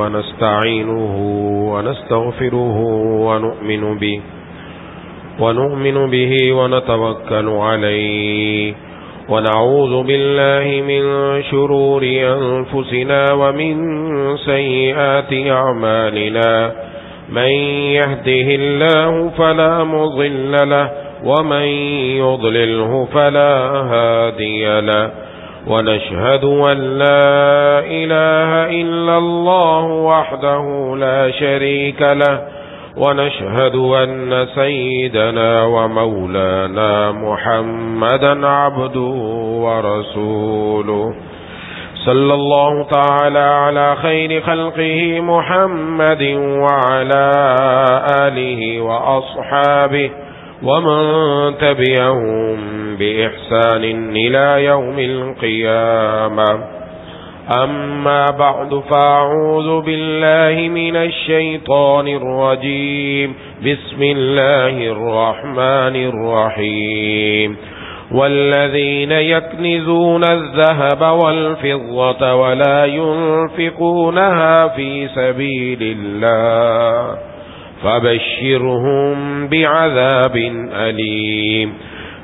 ونستعينه ونستغفره ونؤمن به ونتوكل عليه ونعوذ بالله من شرور أنفسنا ومن سيئات أعمالنا من يهده الله فلا مضل له ومن يضلله فلا هادي له ونشهد أن لا إله إلا الله وحده لا شريك له ونشهد أن سيدنا ومولانا محمدا عبده ورسوله صلى الله تعالى على خير خلقه محمد وعلى آله وأصحابه ومن تبعهم بإحسان إلى يوم القيامة أما بعد فأعوذ بالله من الشيطان الرجيم بسم الله الرحمن الرحيم والذين يكنزون الذهب والفضة ولا ينفقونها في سبيل الله فبشرهم بعذاب أليم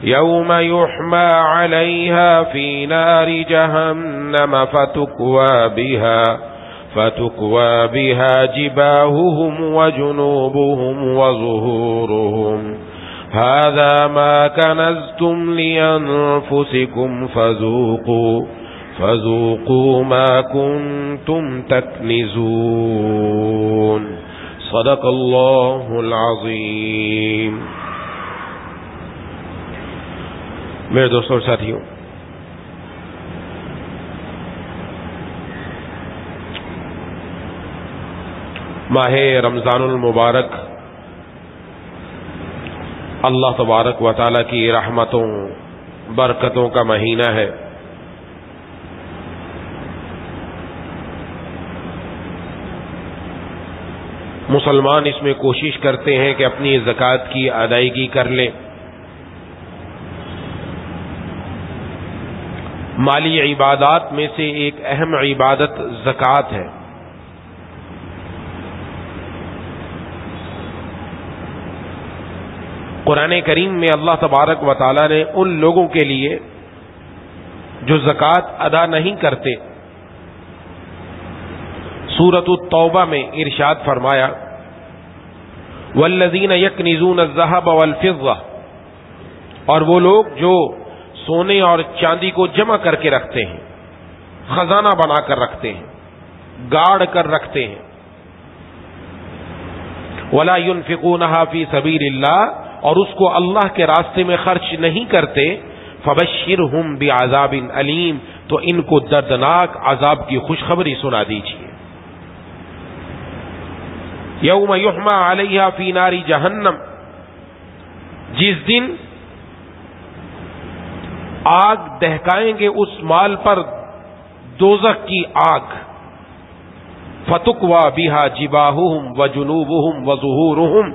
يوم يحمى عليها في نار جهنم فتكوى بها جباههم وجنوبهم وظهورهم هذا ما كنزتم لأنفسكم فذوقوا ما كنتم تكنزون صدق اللہ العظیم۔ میرے دوستوں اور ساتھیوں، ماہ رمضان المبارک اللہ تبارک و تعالی کی رحمتوں برکتوں کا مہینہ ہے۔ مسلمان اس میں کوشش کرتے ہیں کہ اپنی زکوٰۃ کی ادائیگی کر لیں۔ مالی عبادات میں سے ایک اہم عبادت زکوٰۃ ہے۔ قرآن کریم میں اللہ تبارک و تعالی نے ان لوگوں کے لیے جو زکوٰۃ ادا نہیں کرتے، سورۃ التوبہ میں ارشاد فرمایا والذین یکنزون الذہب والفضہ، اور وہ لوگ جو سونے اور چاندی کو جمع کر کے رکھتے ہیں، خزانہ بنا کر رکھتے ہیں، گاڑ کر رکھتے ہیں، ولا ينفقونها فی سبیل اللہ، اور اس کو اللہ کے راستے میں خرچ نہیں کرتے، فبشرہم بعذاب علیم، تو ان کو دردناک عذاب کی خوشخبری سنا دیجیے۔ یوم یحمى علیہا فی نار جہنم، جس دن آگ دہکائیں گے اس مال پر دوزخ کی آگ، فتکوی بہا جباہہم وجنوبہم وظہورہم،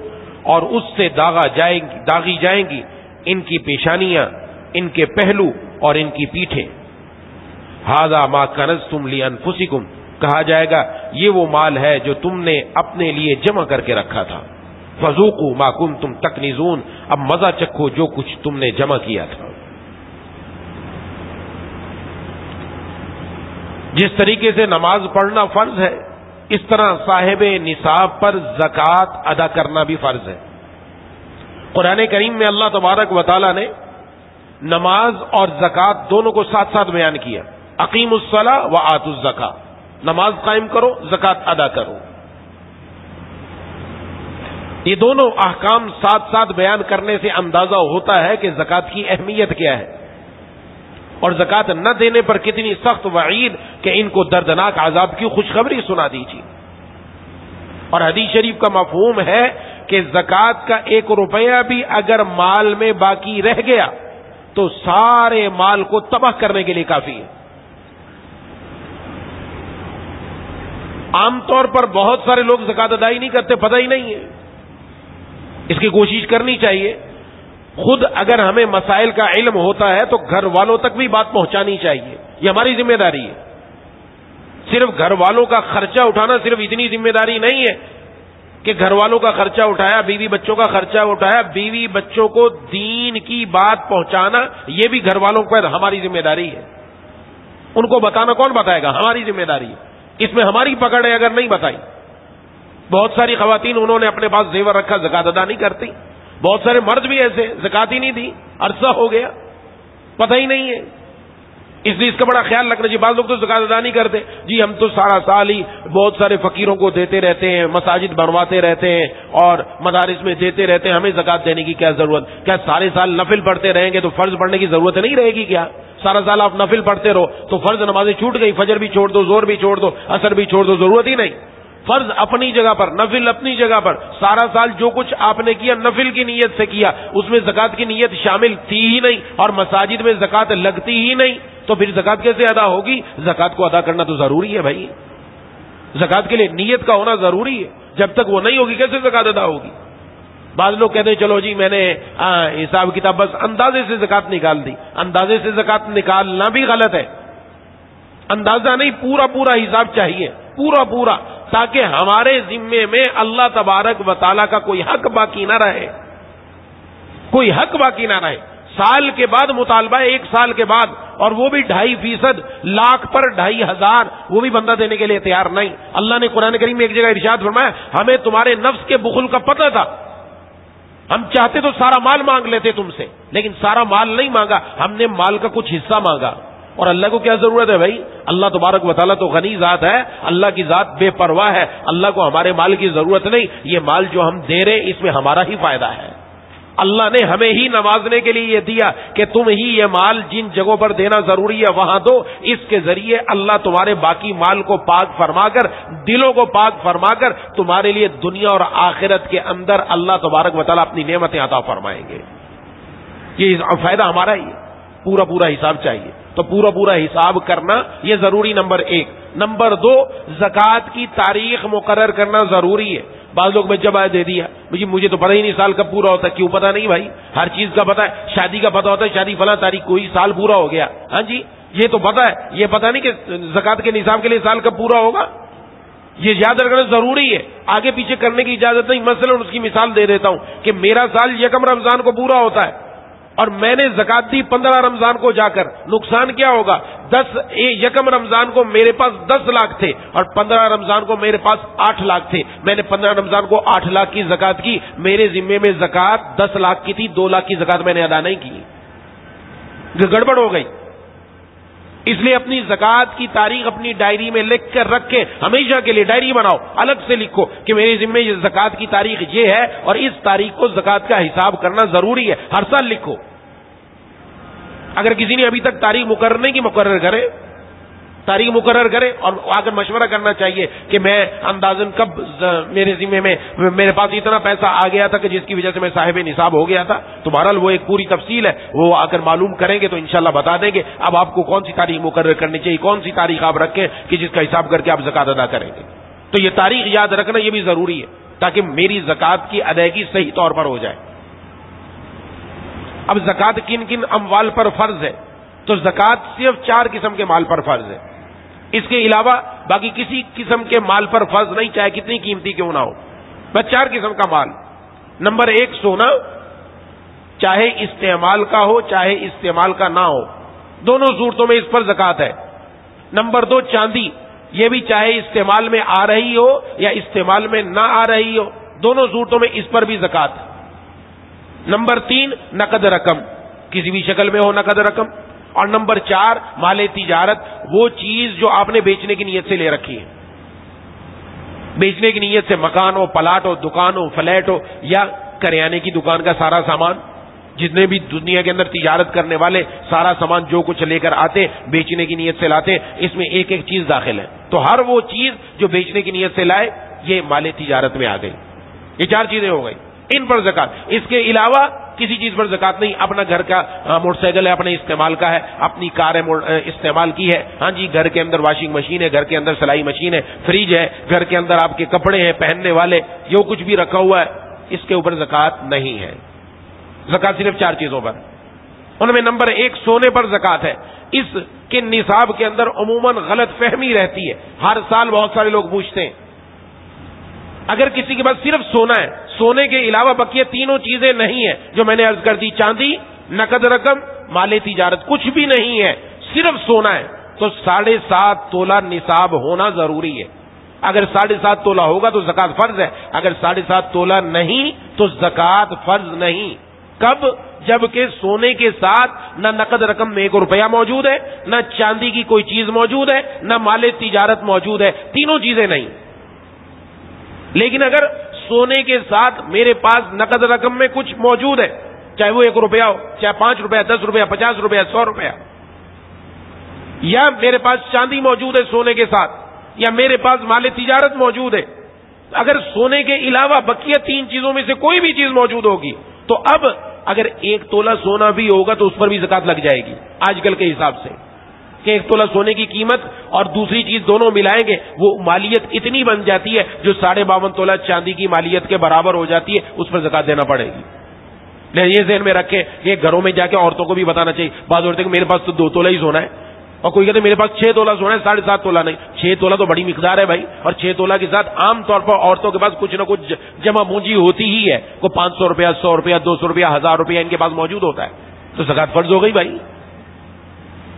اور اس سے داغی جائیں گی ان کی پیشانیاں، ان کے پہلو اور ان کی پیٹھیں۔ ھذا ما کنزتم لانفسکم، کہا جائے گا یہ وہ مال ہے جو تم نے اپنے لیے جمع کر کے رکھا تھا، فذوقوا ما کنتم تکنزون، اب مزہ چکھو جو کچھ تم نے جمع کیا تھا۔ جس طریقے سے نماز پڑھنا فرض ہے، اس طرح صاحب نصاب پر زکوٰۃ ادا کرنا بھی فرض ہے۔ قرآن کریم میں اللہ تبارک و تعالی نے نماز اور زکوٰۃ دونوں کو ساتھ ساتھ بیان کیا۔ اقیموا الصلاۃ وآتوا الزکاۃ، نماز قائم کرو، زکوٰۃ ادا کرو۔ یہ دونوں احکام ساتھ ساتھ بیان کرنے سے اندازہ ہوتا ہے کہ زکوٰۃ کی اہمیت کیا ہے، اور زکوٰۃ نہ دینے پر کتنی سخت وعید کہ ان کو دردناک عذاب کی خوشخبری سنا دیجیے۔ اور حدیث شریف کا مفہوم ہے کہ زکوٰۃ کا 1 روپیہ بھی اگر مال میں باقی رہ گیا تو سارے مال کو تباہ کرنے کے لیے کافی ہے۔ عام طور پر بہت سارے لوگ زکوٰۃ ادا ہی نہیں کرتے، پتہ ہی نہیں ہے۔ اس کی کوشش کرنی چاہیے۔ خود اگر ہمیں مسائل کا علم ہوتا ہے تو گھر والوں تک بھی بات پہنچانی چاہیے، یہ ہماری ذمہ داری ہے۔ صرف گھر والوں کا خرچہ اٹھانا صرف اتنی ذمہ داری نہیں ہے کہ گھر والوں کا خرچہ اٹھایا، بیوی بچوں کا خرچہ اٹھایا، بیوی بچوں کو دین کی بات پہنچانا یہ بھی گھر والوں پر ہماری ذمہ داری ہے. ان کو بتانا کون بتائے گا؟ ہماری ذمہ داری ہے. اس میں ہماری پکڑ ہے اگر نہیں بتائی. بہت ساری خواتین انہوں نے اپنے پاس زیور رکھا، زکات ادا نہیں کرتی. بہت سارے مرد بھی ایسے زکات ہی نہیں دی، عرصہ ہو گیا پتہ ہی نہیں ہے. اس لیے اس کا بڑا خیال رکھنا چاہیے. بعض لوگ تو زکات ادا نہیں کرتے، جی ہم تو سارا سال ہی بہت سارے فقیروں کو دیتے رہتے ہیں، مساجد بنواتے رہتے ہیں اور مدارس میں دیتے رہتے ہیں، ہمیں زکات دینے کی کیا ضرورت؟ کیا سارے سال نفل پڑھتے رہیں گے تو فرض پڑھنے کی ضرورت نہیں رہے گی کیا؟ سارا سال آپ نفل پڑھتے رہو تو فرض نمازیں چھوٹ گئی، فجر بھی چھوڑ دو، ظہر بھی چھوڑ دو، عصر بھی چھوڑ دو، ضرورت ہی نہیں. فرض اپنی جگہ پر، نفل اپنی جگہ پر. سارا سال جو کچھ آپ نے کیا نفل کی نیت سے کیا، اس میں زکات کی نیت شامل تھی ہی نہیں اور مساجد میں زکات لگتی ہی نہیں، تو پھر زکات کیسے ادا ہوگی؟ زکات کو ادا کرنا تو ضروری ہے بھائی. زکات کے لیے نیت کا ہونا ضروری ہے. جب تک وہ نہیں ہوگی کیسے زکات ادا ہوگی؟ بعض لوگ کہتے ہیں چلو جی میں نے حساب کتاب بس اندازے سے زکات نکال دی. اندازے سے زکات نکالنا بھی غلط ہے. اندازہ نہیں، پورا پورا حساب چاہیے، پورا پورا، تاکہ ہمارے ذمے میں اللہ تبارک و تعالیٰ کا کوئی حق باقی نہ رہے، کوئی حق باقی نہ رہے. سال کے بعد مطالبہ ہے، 1 سال کے بعد، اور وہ بھی 2.5%، لاکھ پر 2,500، وہ بھی بندہ دینے کے لیے تیار نہیں. اللہ نے قرآن کریم میں ایک جگہ ارشاد فرمایا ہمیں تمہارے نفس کے بخل کا پتہ تھا، ہم چاہتے تو سارا مال مانگ لیتے تم سے، لیکن سارا مال نہیں مانگا، ہم نے مال کا کچھ حصہ مانگا. اور اللہ کو کیا ضرورت ہے بھائی؟ اللہ تبارک و تعالیٰ تو غنی ذات ہے، اللہ کی ذات بے پرواہ ہے، اللہ کو ہمارے مال کی ضرورت نہیں. یہ مال جو ہم دے رہے اس میں ہمارا ہی فائدہ ہے. اللہ نے ہمیں ہی نوازنے کے لیے یہ دیا کہ تم ہی یہ مال جن جگہوں پر دینا ضروری ہے وہاں دو. اس کے ذریعے اللہ تمہارے باقی مال کو پاک فرما کر، دلوں کو پاک فرما کر تمہارے لیے دنیا اور آخرت کے اندر اللہ تبارک و تعالیٰ اپنی نعمتیں عطا فرمائیں گے. یہ فائدہ ہمارا ہی ہے. پورا پورا حساب چاہیے، تو پورا پورا حساب کرنا یہ ضروری. نمبر 1. نمبر 2، زکوٰۃ کی تاریخ مقرر کرنا ضروری ہے. بعض لوگ میں جب دے دیا مجھے تو پتہ ہی نہیں سال کب پورا ہوتا ہے. کیوں پتہ نہیں بھائی؟ ہر چیز کا پتہ ہے. شادی کا پتہ ہوتا ہے، شادی فلاں تاریخ کوئی سال پورا ہو گیا، ہاں جی یہ تو پتہ ہے. یہ پتہ نہیں کہ زکوٰۃ کے نصاب کے لیے سال کب پورا ہوگا. یہ یاد رکھنا ضروری ہے. آگے پیچھے کرنے کی اجازت نہیں. مثلا اس کی مثال دے دیتا ہوں کہ میرا سال 1 رمضان کو پورا ہوتا ہے اور میں نے زکات دی 15 رمضان کو جا کر، نقصان کیا ہوگا؟ 1 رمضان کو میرے پاس 10 لاکھ تھے اور 15 رمضان کو میرے پاس 8 لاکھ تھے. میں نے 15 رمضان کو 8 لاکھ کی زکات کی، میرے ذمے میں زکات 10 لاکھ کی تھی، 2 لاکھ کی زکات میں نے ادا نہیں کی، گڑبڑ ہو گئی. اس لیے اپنی زکات کی تاریخ اپنی ڈائری میں لکھ کر رکھے. ہمیشہ کے لیے ڈائری بناؤ، الگ سے لکھو کہ میرے ذمے یہ زکات کی تاریخ یہ ہے اور اس تاریخ کو زکات کا حساب کرنا ضروری ہے. ہر سال لکھو. اگر کسی نے ابھی تک تاریخ مقرر نہیں کی، مقرر کرے، تاریخ مقرر کرے اور آ کر مشورہ کرنا چاہیے کہ میں اندازاً کب میرے ذمے میں میرے پاس اتنا پیسہ آ گیا تھا کہ جس کی وجہ سے میں صاحب نصاب ہو گیا تھا. تو بہرحال وہ ایک پوری تفصیل ہے، وہ آ کر معلوم کریں گے تو انشاءاللہ بتا دیں گے. اب آپ کو کون سی تاریخ مقرر کرنی چاہیے، کون سی تاریخ آپ رکھیں کہ جس کا حساب کر کے آپ زکات ادا کریں گے. تو یہ تاریخ یاد رکھنا یہ بھی ضروری ہے تاکہ میری زکات کی ادائیگی صحیح طور پر ہو جائے. اب زکات کن کن اموال پر فرض ہے؟ تو زکات صرف 4 قسم کے مال پر فرض ہے. اس کے علاوہ باقی کسی قسم کے مال پر فرض نہیں، چاہے کتنی قیمتی کیوں نہ ہو. بس 4 قسم کا مال. نمبر 1 سونا، چاہے استعمال کا ہو چاہے استعمال کا نہ ہو، دونوں صورتوں میں اس پر زکات ہے. نمبر 2 چاندی، یہ بھی چاہے استعمال میں آ رہی ہو یا استعمال میں نہ آ رہی ہو، دونوں صورتوں میں اس پر بھی زکات ہے. نمبر 3 نقد رقم، کسی بھی شکل میں ہو نقد رقم. اور نمبر 4 مال تجارت، وہ چیز جو آپ نے بیچنے کی نیت سے لے رکھی ہے. بیچنے کی نیت سے مکان ہو، پلاٹ ہو، دکان ہو، فلیٹ ہو یا کریانے کی دکان کا سارا سامان. جتنے بھی دنیا کے اندر تجارت کرنے والے سارا سامان جو کچھ لے کر آتے بیچنے کی نیت سے لاتے، اس میں ایک ایک چیز داخل ہے. تو ہر وہ چیز جو بیچنے کی نیت سے لائے یہ مال تجارت میں آ گئی. یہ 4 چیزیں ہو گئی، ان پر زکات. اس کے علاوہ کسی چیز پر زکات نہیں. اپنا گھر کا موٹر سائیکل ہے، اپنے استعمال کا ہے، اپنی کار استعمال کی ہے، ہاں جی گھر کے اندر واشنگ مشین ہے، گھر کے اندر سلائی مشین ہے، فریج ہے، گھر کے اندر آپ کے کپڑے ہیں پہننے والے، جو کچھ بھی رکھا ہوا ہے اس کے اوپر زکات نہیں ہے. زکات صرف 4 چیزوں پر. ان میں نمبر 1 سونے پر زکات ہے. اس کے نصاب کے اندر عموماً غلط فہمی رہتی ہے. ہر سال بہت سارے لوگ پوچھتے ہیں اگر کسی کے پاس صرف سونا ہے, سونے کے علاوہ بقیہ تینوں چیزیں نہیں ہیں جو میں نے عرض کر دی, چاندی, نقد رقم, مال تجارت, کچھ بھی نہیں ہے, صرف سونا ہے, تو 7.5 تولہ نصاب ہونا ضروری ہے. اگر 7.5 تولہ ہوگا تو زکات فرض ہے, اگر 7.5 تولہ نہیں تو زکات فرض نہیں. کب؟ جبکہ سونے کے ساتھ نہ نقد رقم میں 1 روپیہ موجود ہے, نہ چاندی کی کوئی چیز موجود ہے, نہ مال تجارت موجود ہے, تینوں چیزیں نہیں. لیکن اگر سونے کے ساتھ میرے پاس نقد رقم میں کچھ موجود ہے, چاہے وہ 1 روپیہ ہو, چاہے 5 روپیہ, 10 روپیہ, 50 روپیہ, 100 روپیہ, یا میرے پاس چاندی موجود ہے سونے کے ساتھ, یا میرے پاس مال تجارت موجود ہے, اگر سونے کے علاوہ بقیہ 3 چیزوں میں سے کوئی بھی چیز موجود ہوگی تو اب اگر 1 تولہ سونا بھی ہوگا تو اس پر بھی زکات لگ جائے گی آج کل کے حساب سے, کہ 1 تولہ سونے کی قیمت اور دوسری چیز دونوں ملائیں گے, وہ مالیت اتنی بن جاتی ہے جو 52.5 تولہ چاندی کی مالیت کے برابر ہو جاتی ہے, اس پر زکات دینا پڑے گی. یہ ذہن میں رکھیں کہ گھروں میں جا کے عورتوں کو بھی بتانا چاہیے. بعض عورتیں کہ میرے پاس تو 2 تولہ ہی سونا ہے, اور کوئی کہتے میرے پاس 6 تولہ سونا ہے, 7.5 تولہ نہیں. 6 تولہ تو بڑی مقدار ہے بھائی, اور 6 تولہ کے ساتھ عام طور پر عورتوں کے پاس کچھ نہ کچھ جمع پونجی ہوتی ہی ہے. کوئی 500 روپیہ, 100 روپیہ, 200 روپیہ, 1000 روپیہ ان کے پاس موجود ہوتا ہے, تو زکات فرض ہو گئی بھائی.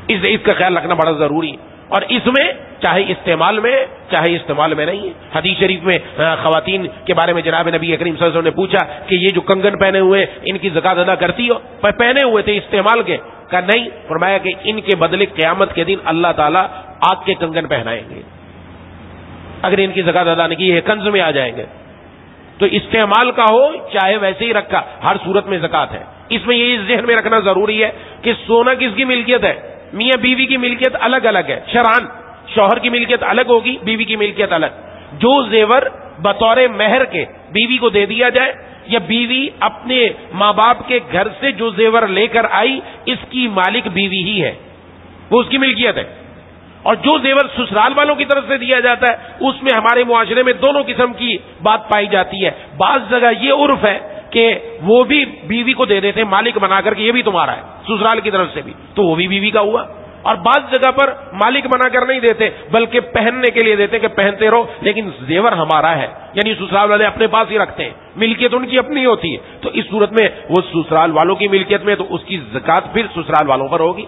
اس کا خیال رکھنا بڑا ضروری ہے. اور اس میں چاہے استعمال میں چاہے استعمال میں نہیں ہے. حدیث شریف میں خواتین کے بارے میں جناب نبی کریم صلی اللہ علیہ وسلم نے پوچھا کہ یہ جو کنگن پہنے ہوئے ان کی زکات ادا کرتی ہو؟ پہنے ہوئے تھے استعمال کے, کہا نہیں. فرمایا کہ ان کے بدلے قیامت کے دن اللہ تعالیٰ آگ کے کنگن پہنائیں گے اگر ان کی زکات ادا نہیں کی, یہ کنز میں آ جائیں گے. تو استعمال کا ہو چاہے ویسے ہی رکھا, ہر صورت میں زکات ہے. اس میں یہ ذہن میں رکھنا ضروری ہے کہ سونا کس کی ملکیت ہے. میاں بیوی کی ملکیت الگ الگ ہے شرعاً, شوہر کی ملکیت الگ ہوگی, بیوی کی ملکیت الگ. جو زیور بطور مہر کے بیوی کو دے دیا جائے, یا بیوی اپنے ماں باپ کے گھر سے جو زیور لے کر آئی اس کی مالک بیوی ہی ہے, وہ اس کی ملکیت ہے. اور جو زیور سسرال والوں کی طرف سے دیا جاتا ہے اس میں ہمارے معاشرے میں دونوں قسم کی بات پائی جاتی ہے. بعض جگہ یہ عرف ہے کہ وہ بھی بیوی کو دے دیتے ہیں مالک بنا کر کہ یہ بھی تمہارا ہے, سسرال کی طرف سے بھی, تو وہ بھی بیوی کا ہوا. اور بعض جگہ پر مالک بنا کر نہیں دیتے بلکہ پہننے کے لیے دیتے کہ پہنتے رہو لیکن زیور ہمارا ہے, یعنی سسرال والے اپنے پاس ہی رکھتے ہیں, ملکیت ان کی اپنی ہوتی ہے. تو اس صورت میں وہ سسرال والوں کی ملکیت میں, تو اس کی زکات پھر سسرال والوں پر ہوگی.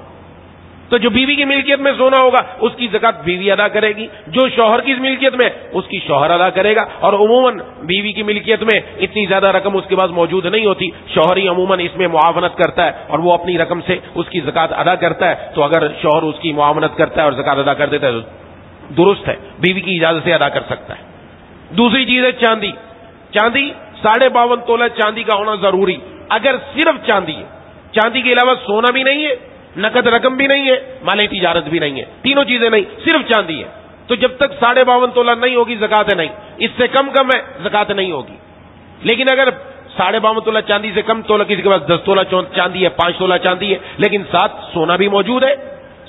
تو جو بیوی کی ملکیت میں سونا ہوگا اس کی زکات بیوی ادا کرے گی, جو شوہر کی ملکیت میں اس کی شوہر ادا کرے گا. اور عموماً بیوی کی ملکیت میں اتنی زیادہ رقم اس کے پاس موجود نہیں ہوتی, شوہر ہی عموماً اس میں معاونت کرتا ہے اور وہ اپنی رقم سے اس کی زکات ادا کرتا ہے. تو اگر شوہر اس کی معاونت کرتا ہے اور زکات ادا کر دیتا ہے تو درست ہے, بیوی کی اجازت سے ادا کر سکتا ہے. دوسری چیز ہے چاندی. چاندی 52.5 تولہ چاندی کا ہونا ضروری. اگر صرف چاندی ہے, چاندی کے علاوہ سونا بھی نہیں ہے, نقد رقم بھی نہیں ہے, مال تجارت بھی نہیں ہے, تینوں چیزیں نہیں, صرف چاندی ہے, تو جب تک 52.5 تولہ نہیں ہوگی زکات نہیں. اس سے کم ہے زکات نہیں ہوگی. لیکن اگر 52.5 تولہ چاندی سے کم تولہ, کسی کے پاس 10 تولہ چاندی ہے, 5 تولہ چاندی ہے, لیکن ساتھ سونا بھی موجود ہے,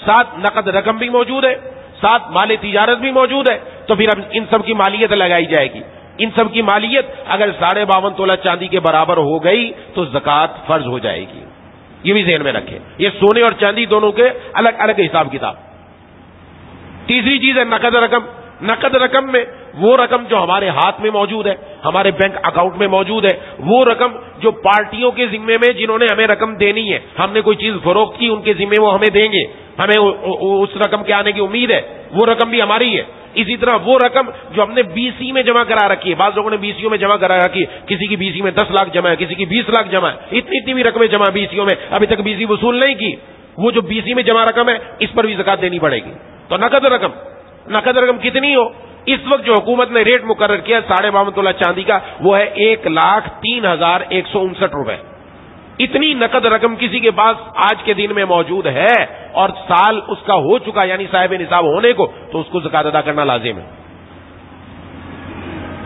ساتھ نقد رقم بھی موجود ہے, ساتھ مال تجارت بھی موجود ہے, تو پھر اب ان سب کی مالیت لگائی جائے گی. ان سب کی مالیت اگر 52.5 تولہ چاندی کے برابر ہو گئی تو زکات فرض ہو جائے گی. یہ بھی ذہن میں رکھیں, یہ سونے اور چاندی دونوں کے الگ الگ حساب کتاب. تیسری چیز ہے نقد رقم. نقد رقم میں وہ رقم جو ہمارے ہاتھ میں موجود ہے, ہمارے بینک اکاؤنٹ میں موجود ہے, وہ رقم جو پارٹیوں کے ذمے میں جنہوں نے ہمیں رقم دینی ہے, ہم نے کوئی چیز فروخت کی ان کے ذمے وہ ہمیں دیں گے, ہمیں اس رقم کے آنے کی امید ہے, وہ رقم بھی ہماری ہے. اسی طرح وہ رقم جو ہم نے BC میں جمع کرا رکھی ہے, بعض لوگوں نے BCO میں جمع کرا رکھی ہے, کسی کی BC میں 10 لاکھ جمع ہے, کسی کی 20 لاکھ جمع ہے, اتنی بھی رقمیں جمع BCO میں, ابھی تک BC وصول نہیں کی. وہ جو BC میں جمع رقم ہے اس پر بھی زکات دینی پڑے گی. تو نقد رقم کتنی ہو؟ اس وقت جو حکومت نے ریٹ مقرر کیا 52.5 تولہ چاندی کا وہ ہے 1,03,159 روپے. اتنی نقد رقم کسی کے پاس آج کے دن میں موجود ہے اور سال اس کا ہو چکا یعنی صاحب نصاب ہونے کو, تو اس کو زکات ادا کرنا لازم ہے.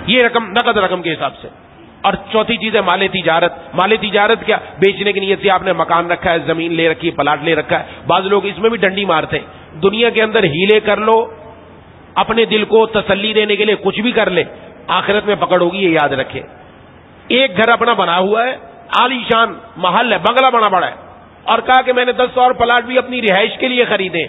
یہ رقم نقد رقم کے حساب سے. اور چوتھی چیز ہے مال تجارت. مال تجارت کیا؟ بیچنے کی نیت سے آپ نے مکان رکھا ہے, زمین لے رکھی ہے, پلاٹ لے رکھا ہے. بعض لوگ اس میں بھی ڈنڈی مارتے ہیں, دنیا کے اندر ہیلے کر لو, اپنے دل کو تسلی دینے کے لیے کچھ بھی کر لے, آخرت میں پکڑ ہوگی, یہ یاد رکھے. ایک گھر اپنا بنا ہوا ہے, عالی شان محل ہے, بنگلہ بنا بڑا ہے, اور کہا کہ میں نے 10 اور پلاٹ بھی اپنی رہائش کے لیے خریدے.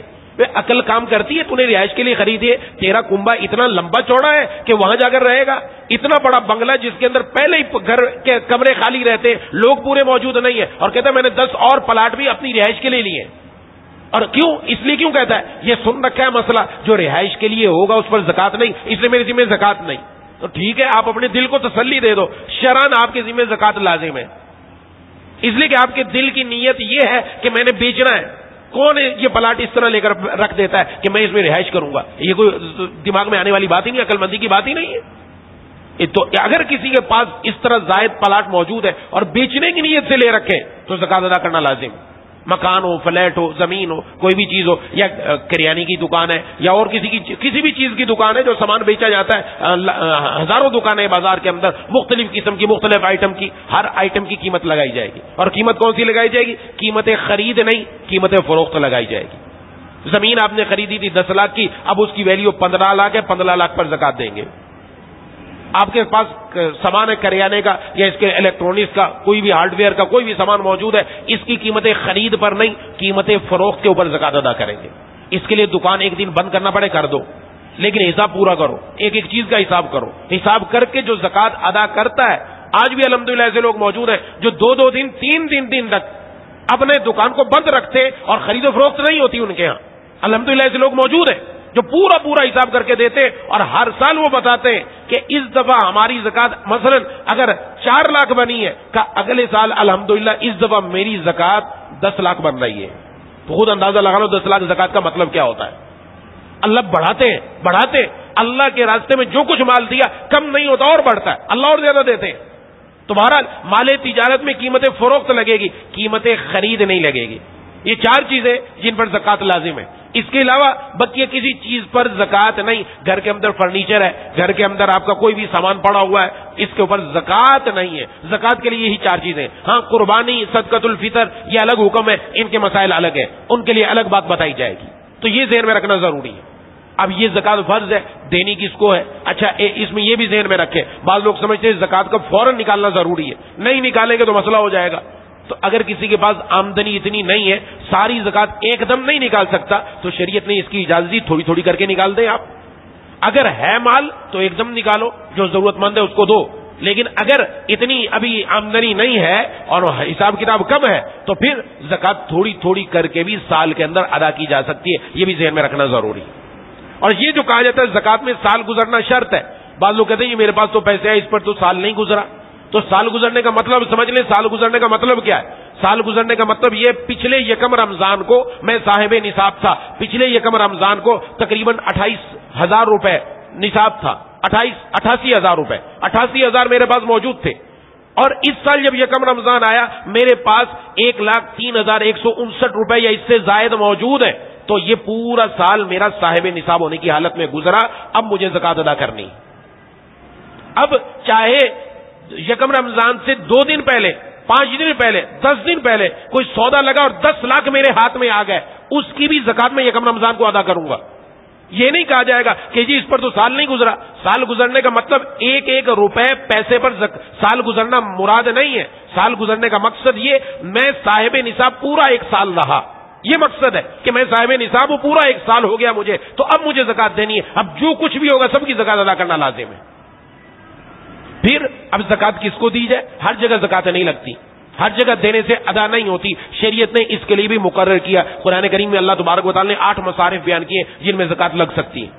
عقل کام کرتی ہے؟ تو نے رہائش کے لیے خریدی ہے؟ تیرا کنبہ اتنا لمبا چوڑا ہے کہ وہاں جا کر رہے گا؟ اتنا بڑا بنگلہ جس کے اندر پہلے ہی گھر کے کمرے خالی رہتے، لوگ پورے موجود نہیں ہیں، اور کہتا ہے میں نے 10 اور پلاٹ بھی اپنی رہائش کے لیے لیے. اور کیوں؟ اس لیے کیوں کہتا ہے؟ یہ سن رکھا ہے مسئلہ، جو رہائش کے لیے ہوگا اس پر زکات نہیں، اس لیے میرے ذمہ زکات نہیں. تو ٹھیک ہے، آپ اپنے دل کو تسلی دے دو، شرعاً آپ کے ذمہ زکات لازم ہے، اس لیے کہ آپ کے دل کی نیت یہ ہے کہ میں نے بیچنا ہے. کون یہ پلاٹ اس طرح لے کر رکھ دیتا ہے کہ میں اس میں رہائش کروں گا؟ یہ کوئی دماغ میں آنے والی بات ہی نہیں، عقل مندی کی بات ہی نہیں ہے. تو اگر کسی کے پاس اس طرح زائد پلاٹ موجود ہے اور بیچنے کی نیت سے لے رکھے تو زکات ادا کرنا لازم. مکان ہو، فلیٹ ہو، زمین ہو، کوئی بھی چیز ہو، یا کریانی کی دکان ہے، یا اور کسی بھی چیز کی دکان ہے جو سامان بیچا جاتا ہے. ہزاروں دکانیں ہیں بازار کے اندر، مختلف قسم کی، مختلف آئٹم کی. ہر آئٹم کی قیمت لگائی جائے گی. اور قیمت کون سی لگائی جائے گی؟ قیمت خرید نہیں، قیمت فروخت لگائی جائے گی. زمین آپ نے خریدی تھی 10 لاکھ کی، اب اس کی ویلیو 15 لاکھ ہے، 15 لاکھ پر زکات دیں گے. آپ کے پاس سامان ہے کریانے کا یا اس کے الیکٹرانکس کا، کوئی بھی ہارڈ ویئر کا کوئی بھی سامان موجود ہے، اس کی قیمت خرید پر نہیں، قیمت فروخت کے اوپر زکات ادا کریں گے. اس کے لیے دکان ایک دن بند کرنا پڑے کر دو، لیکن حساب پورا کرو، ایک ایک چیز کا حساب کرو. حساب کر کے جو زکات ادا کرتا ہے، آج بھی الحمدللہ ایسے لوگ موجود ہیں جو 2 دن 3 دن تک اپنے دکان کو بند رکھتے اور خرید و فروخت نہیں ہوتی ان کے ہاں. الحمدللہ ایسے لوگ موجود ہیں جو پورا حساب کر کے دیتے، اور ہر سال وہ بتاتے ہیں کہ اس دفعہ ہماری زکات مثلا اگر 4 لاکھ بنی ہے، کہ اگلے سال الحمدللہ اس دفعہ میری زکات 10 لاکھ بن رہی ہے. تو خود اندازہ لگا لو 10 لاکھ زکات کا مطلب کیا ہوتا ہے. اللہ بڑھاتے اللہ کے راستے میں جو کچھ مال دیا کم نہیں ہوتا، اور بڑھتا ہے، اللہ اور زیادہ دیتے ہیں. تو بہرحال مال تجارت میں قیمت فروخت لگے گی، قیمت خرید نہیں لگے گی. یہ 4 چیزیں جن پر زکات لازم ہے. اس کے علاوہ بقیہ کسی چیز پر زکات نہیں. گھر کے اندر فرنیچر ہے، گھر کے اندر آپ کا کوئی بھی سامان پڑا ہوا ہے، اس کے اوپر زکات نہیں ہے. زکات کے لیے یہی 4 چیزیں. ہاں، قربانی، صدقۃ الفطر، یہ الگ حکم ہے، ان کے مسائل الگ ہیں، ان کے لیے الگ بات بتائی جائے گی. تو یہ ذہن میں رکھنا ضروری ہے. اب یہ زکات فرض ہے، دینی کس کو ہے؟ اچھا، اس میں یہ بھی ذہن میں رکھے، بعض لوگ سمجھتے ہیں زکات کا فوراً نکالنا ضروری ہے، نہیں نکالیں گے تو مسئلہ ہو جائے گا. تو اگر کسی کے پاس آمدنی اتنی نہیں ہے، ساری زکات ایک دم نہیں نکال سکتا، تو شریعت نے اس کی اجازت دی تھوڑی تھوڑی کر کے نکال دیں. آپ اگر ہے مال تو ایک دم نکالو، جو ضرورت مند ہے اس کو دو. لیکن اگر اتنی ابھی آمدنی نہیں ہے اور حساب کتاب کم ہے تو پھر زکات تھوڑی تھوڑی کر کے بھی سال کے اندر ادا کی جا سکتی ہے. یہ بھی ذہن میں رکھنا ضروری ہے. اور یہ جو کہا جاتا ہے زکات میں سال گزرنا شرط ہے، بعض لوگ کہتے ہیں یہ میرے پاس تو پیسے ہیں، اس پر تو سال نہیں گزرا. تو سال گزرنے کا مطلب سمجھ لیں. سال گزرنے کا مطلب کیا ہے؟ سال گزرنے کا مطلب یہ، پچھلے یکم رمضان کو میں صاحب نصاب تھا، پچھلے یکم رمضان کو تقریباً 28,000 روپے نصاب تھا، 88,000 روپے، 88,000 میرے پاس موجود تھے. اور اس سال جب یکم رمضان آیا میرے پاس 1,03,159 روپے یا اس سے زائد موجود ہے. تو یہ پورا سال میرا صاحب نصاب ہونے کی حالت میں گزرا. اب مجھے زکات ادا کرنی. اب چاہے یکم رمضان سے 2 دن پہلے، 5 دن پہلے، 10 دن پہلے کوئی سودا لگا اور 10 لاکھ میرے ہاتھ میں آ گئے، اس کی بھی زکات میں یکم رمضان کو ادا کروں گا. یہ نہیں کہا جائے گا کہ جی اس پر تو سال نہیں گزرا. سال گزرنے کا مطلب ایک ایک روپے پیسے پر سال گزرنا مراد نہیں ہے. سال گزرنے کا مقصد یہ، میں صاحب نصاب پورا 1 سال رہا، یہ مقصد ہے کہ میں صاحب نصاب ہوں، پورا 1 سال ہو گیا مجھے، تو اب مجھے زکات دینی ہے. اب جو کچھ بھی ہوگا سب کی زکات ادا کرنا لازم ہے. پھر اب زکات کس کو دی جائے؟ ہر جگہ زکات نہیں لگتی، ہر جگہ دینے سے ادا نہیں ہوتی. شریعت نے اس کے لیے بھی مقرر کیا. قرآن کریم میں اللہ تبارک و تعالی نے 8 مصارف بیان کیے جن میں زکات لگ سکتی ہے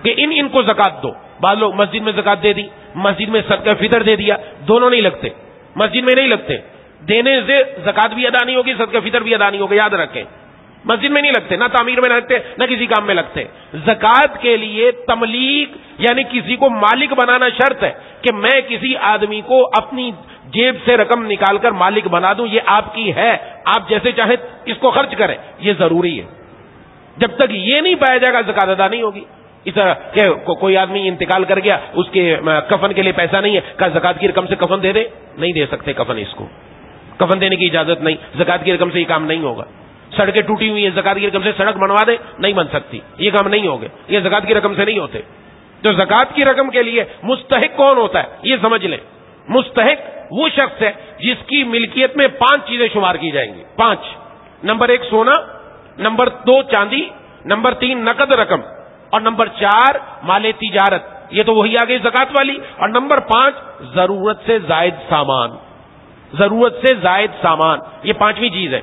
کہ ان کو زکات دو. بعض لوگ مسجد میں زکات دے دی، مسجد میں صدقہ فطر دے دیا، دونوں نہیں لگتے، مسجد میں نہیں لگتے. دینے سے زکات بھی ادا نہیں ہوگی، صدقہ فطر بھی ادا نہیں ہوگا، یاد رکھیں. مسجد میں نہیں لگتے، نہ تعمیر میں لگتے، نہ کسی کام میں لگتے. زکات کے لیے تملیک یعنی کسی کو مالک بنانا شرط ہے کہ میں کسی آدمی کو اپنی جیب سے رقم نکال کر مالک بنا دوں، یہ آپ کی ہے، آپ جیسے چاہیں اس کو خرچ کریں، یہ ضروری ہے. جب تک یہ نہیں پایا جائے گا زکات ادا نہیں ہوگی. اس طرح کہ کوئی آدمی انتقال کر گیا، اس کے کفن کے لیے پیسہ نہیں ہے، کہا زکات کی رقم سے کفن دے دے، نہیں دے سکتے کفن، اس کو کفن دینے کی اجازت نہیں، زکات کی رقم سے یہ کام نہیں ہوگا. سڑکیں ٹوٹی ہوئی ہیں، زکات کی رقم سے سڑک بنوا دے، نہیں بن سکتی، یہ کام نہیں ہوگے، یہ زکات کی رقم سے نہیں ہوتے. تو زکات کی رقم کے لیے مستحق کون ہوتا ہے یہ سمجھ لیں. مستحق وہ شخص ہے جس کی ملکیت میں 5 چیزیں شمار کی جائیں گی. 5. نمبر 1 سونا، نمبر 2 چاندی، نمبر 3 نقد رقم، اور نمبر 4 مال تجارت. یہ تو وہی آ گئی زکات والی. اور نمبر 5 ضرورت سے زائد سامان. ضرورت سے زائد سامان یہ 5ویں چیز ہے.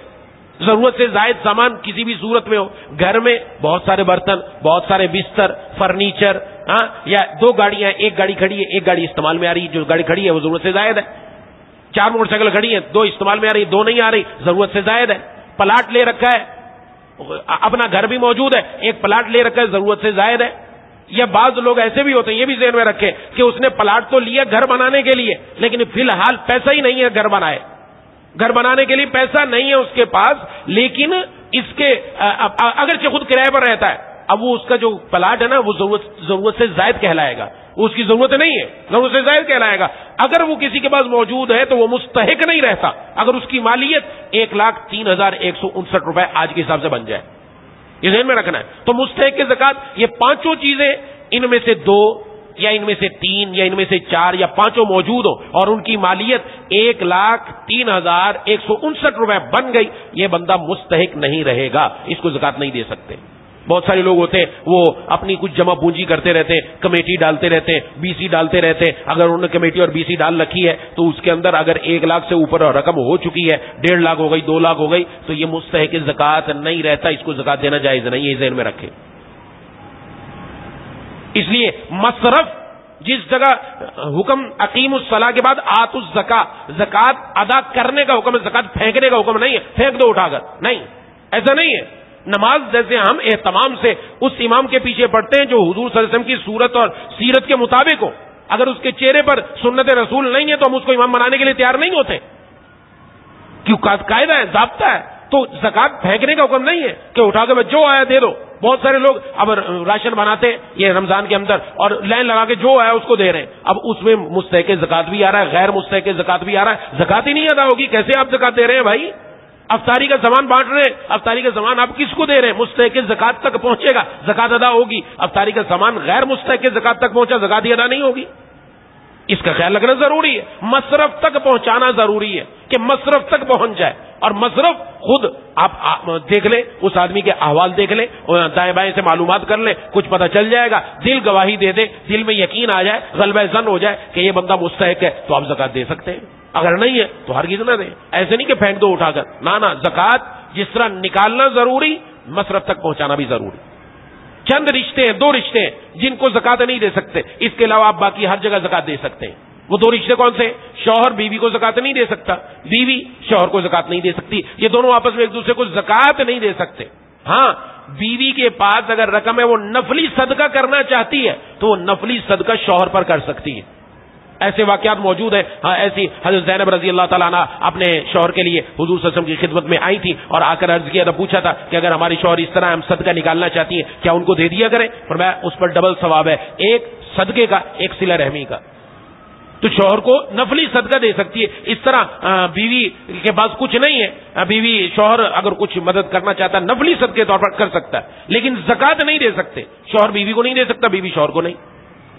ضرورت سے زائد سامان کسی بھی صورت میں ہو. گھر میں بہت سارے برتن، بہت سارے بستر، فرنیچر، یا 2 گاڑیاں، ایک گاڑی کھڑی ہے، ایک گاڑی استعمال میں آ رہی ہے. جو گاڑی کھڑی ہے وہ ضرورت سے زائد ہے. 4 موٹر سائیکل کھڑی ہیں، 2 استعمال میں آ رہی، 2 نہیں آ رہی، ضرورت سے زائد ہے. پلاٹ لے رکھا ہے، اپنا گھر بھی موجود ہے، ایک پلاٹ لے رکھا ہے، ضرورت سے زائد ہے. یا بعض لوگ ایسے بھی ہوتے ہیں، یہ بھی ذہن میں رکھے کہ اس نے پلاٹ تو لیا گھر بنانے کے لیے، لیکن فی الحال پیسہ ہی نہیں ہے گھر بنائے. گھر بنانے کے لیے پیسہ نہیں ہے اس کے پاس، لیکن اس کے اگرچہ خود کرائے پر رہتا ہے، اب وہ اس کا جو پلاٹ ہے نا وہ ضرورت سے زائد کہلائے گا. اس کی ضرورت نہیں ہے، ضرورت سے زائد کہلائے گا. اگر وہ کسی کے پاس موجود ہے تو وہ مستحق نہیں رہتا اگر اس کی مالیت 1,03,159 روپے آج کے حساب سے بن جائے. یہ ذہن میں رکھنا ہے. تو مستحق کی زکات یہ 5 چیزیں، ان میں سے 2 یا ان میں سے 3 یا ان میں سے 4 یا 5 موجود ہو اور ان کی مالیت 1,03,159 روپے بن گئی، یہ بندہ مستحق نہیں رہے گا، اس کو زکات نہیں دے سکتے. بہت سارے لوگ ہوتے ہیں وہ اپنی کچھ جمع پونجی کرتے رہتے ہیں، کمیٹی ڈالتے رہتے ہیں، BC ڈالتے رہتے ہیں. اگر انہوں نے کمیٹی اور BC ڈال رکھی ہے تو اس کے اندر اگر 1 لاکھ سے اوپر رقم ہو چکی ہے، 1.5 لاکھ ہو گئی، 2 لاکھ ہو گئی، تو یہ مستحق زکات نہیں رہتا، اس کو زکات دینا جائز نہیں ہے. یہ ذہن میں رکھیں. اس لیے مصرف جس جگہ حکم اقیم الصلاح کے بعد آتوا الزکاۃ، زکات ادا کرنے کا حکم ہے، زکات پھینکنے کا حکم نہیں ہے، پھینک دو اٹھا کر، نہیں، ایسا نہیں ہے. نماز جیسے ہم اہتمام سے اس امام کے پیچھے پڑھتے ہیں جو حضور صلی اللہ علیہ وسلم کی صورت اور سیرت کے مطابق ہو، اگر اس کے چہرے پر سنت رسول نہیں ہے تو ہم اس کو امام بنانے کے لیے تیار نہیں ہوتے. کیوں؟ قاعدہ ہے، ضابطہ ہے. تو زکات پھینکنے کا حکم نہیں ہے کہ اٹھا کے جو آیا دے دو. بہت سارے لوگ اب راشن بناتے یہ رمضان کے اندر اور لائن لگا کے جو آیا اس کو دے رہے ہیں. اب اس میں مستحق زکات بھی آ رہا ہے، غیر مستحق زکات بھی آ رہا ہے. زکات ہی نہیں ادا ہوگی، کیسے آپ زکات دے رہے ہیں بھائی؟ افطاری کا سامان بانٹ رہے ہیں، افطاری کا سامان آپ کس کو دے رہے ہیں؟ مستحق زکات تک پہنچے گا، زکات ادا ہوگی. افطاری کا سامان غیر مستحق زکات تک پہنچا، زکات ہی ادا نہیں ہوگی. اس کا خیال رکھنا ضروری ہے. مصرف تک پہنچانا ضروری ہے کہ مصرف تک پہنچ جائے. اور مصرف خود آپ دیکھ لیں، اس آدمی کے احوال دیکھ لیں، دائیں بائیں سے معلومات کر لیں، کچھ پتہ چل جائے گا. دل گواہی دے دے، دل میں یقین آ جائے، غلبہ ظن ہو جائے کہ یہ بندہ مستحق ہے، تو آپ زکات دے سکتے ہیں. اگر نہیں ہے تو ہرگز نہ دیں. ایسے نہیں کہ پھینک دو اٹھا کر، نہ زکات جس طرح نکالنا ضروری، مصرف تک پہنچانا بھی ضروری. چند رشتے ہیں، 2 رشتے ہیں جن کو زکات نہیں دے سکتے، اس کے علاوہ آپ باقی ہر جگہ زکات دے سکتے ہیں. وہ 2 رشتے کون سے؟ شوہر بیوی کو زکات نہیں دے سکتا، بیوی شوہر کو زکات نہیں دے سکتی. یہ دونوں آپس میں ایک دوسرے کو زکات نہیں دے سکتے. ہاں، بیوی کے پاس اگر رقم ہے وہ نفلی صدقہ کرنا چاہتی ہے تو وہ نفلی صدقہ شوہر پر کر سکتی ہے. ایسے واقعات موجود ہیں. ہاں، ایسی حضرت زینب رضی اللہ تعالیٰ عنہ اپنے شوہر کے لیے حضور صلی اللہ علیہ وسلم کی خدمت میں آئی تھی اور آ کر عرض کیا تھا، پوچھا تھا کہ اگر ہماری شوہر اس طرح ہم صدقہ نکالنا چاہتی ہیں کیا ان کو دے دیا کریں؟ فرمایا اس پر ڈبل ثواب ہے، ایک صدقے کا، ایک صلہ رحمی کا. تو شوہر کو نفلی صدقہ دے سکتی ہے. اس طرح بیوی کے پاس کچھ نہیں ہے، بیوی شوہر اگر کچھ مدد کرنا چاہتا ہے نفلی صدقے طور پر کر سکتا ہے، لیکن زکات نہیں دے سکتے. شوہر بیوی کو نہیں دے سکتا، بیوی شوہر کو نہیں.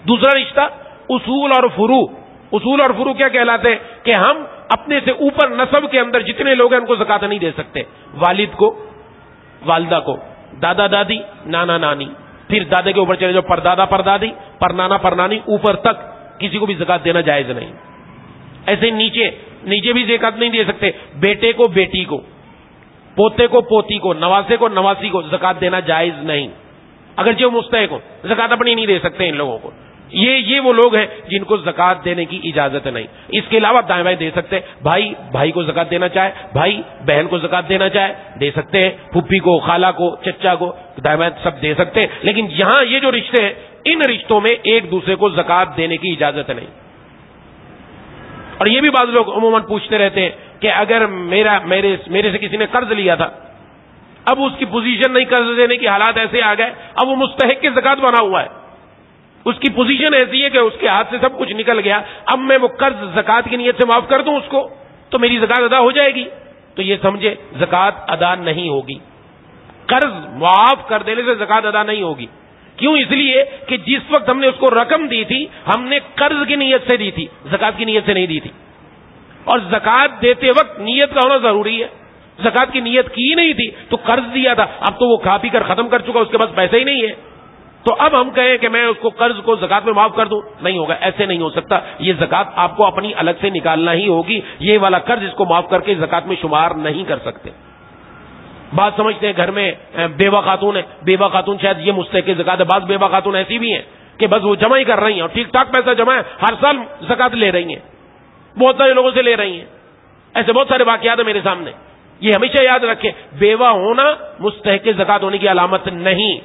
دوسرا رشتہ اصول اور فروع. اصول اور فروع کیا کہلاتے ہیں؟ کہ ہم اپنے سے اوپر نسب کے اندر جتنے لوگ ہیں ان کو زکات نہیں دے سکتے. والد کو، والدہ کو، دادا دادی، نانا نانی، پھر دادا کے اوپر چلے جو پردادا پردادی، پرنانا پرنانی، اوپر تک کسی کو بھی زکات دینا جائز نہیں. ایسے نیچے بھی زکات نہیں دے سکتے. بیٹے کو بیٹی کو، پوتے کو پوتی کو، نواسے کو نواسی کو زکات دینا جائز نہیں. اگرچہ وہ مستحق ہو، زکات اپنی نہیں دے سکتے ان لوگوں کو. یہ وہ لوگ ہیں جن کو زکات دینے کی اجازت نہیں. اس کے علاوہ دائیں بائیں دے سکتے. بھائی کو زکات دینا چاہے، بھائی بہن کو زکات دینا چاہے دے سکتے ہیں، پھپھی کو، خالہ کو، چچا کو، دائیں بائیں سب دے سکتے ہیں. لیکن یہاں یہ جو رشتے ہیں ان رشتوں میں ایک دوسرے کو زکات دینے کی اجازت نہیں. اور یہ بھی بعض لوگ عموماً پوچھتے رہتے ہیں کہ اگر میرے سے کسی نے قرض لیا تھا، اب اس کی پوزیشن نہیں، قرض دینے کی حالات ایسے آ گئے، اب وہ مستحق کی زکات بنا ہوا ہے، اس کی پوزیشن ایسی ہے کہ اس کے ہاتھ سے سب کچھ نکل گیا، اب میں وہ قرض زکات کی نیت سے معاف کر دوں اس کو تو میری زکات ادا ہو جائے گی. تو یہ سمجھے زکات ادا نہیں ہوگی. قرض معاف کر دینے سے زکات ادا نہیں ہوگی. کیوں؟ اس لیے کہ جس وقت ہم نے اس کو رقم دی تھی ہم نے قرض کی نیت سے دی تھی، زکات کی نیت سے نہیں دی تھی. اور زکات دیتے وقت نیت کا ہونا ضروری ہے. زکات کی نیت کی ہی نہیں تھی تو قرض دیا تھا, اب تو وہ کھا پی کر ختم کر چکا, اس کے پاس پیسے ہی نہیں ہے, تو اب ہم کہیں کہ میں اس کو قرض کو زکات میں معاف کر دوں, نہیں ہوگا, ایسے نہیں ہو سکتا. یہ زکات آپ کو اپنی الگ سے نکالنا ہی ہوگی. یہ والا قرض اس کو معاف کر کے زکات میں شمار نہیں کر سکتے. بات سمجھتے ہیں گھر میں بیوہ خاتون ہے, بیوہ خاتون شاید یہ مستحق زکات ہے. بعض بیوہ خاتون ایسی بھی ہیں کہ بس وہ جمع ہی کر رہی ہیں اور ٹھیک ٹھاک پیسہ جمع ہے, ہر سال زکات لے رہی ہیں, بہت سارے لوگوں سے لے رہی ہیں. ایسے بہت سارے واقعات ہیں میرے سامنے. یہ ہمیشہ یاد رکھیں, بیوہ ہونا مستحق زکات ہونے کی علامت نہیں.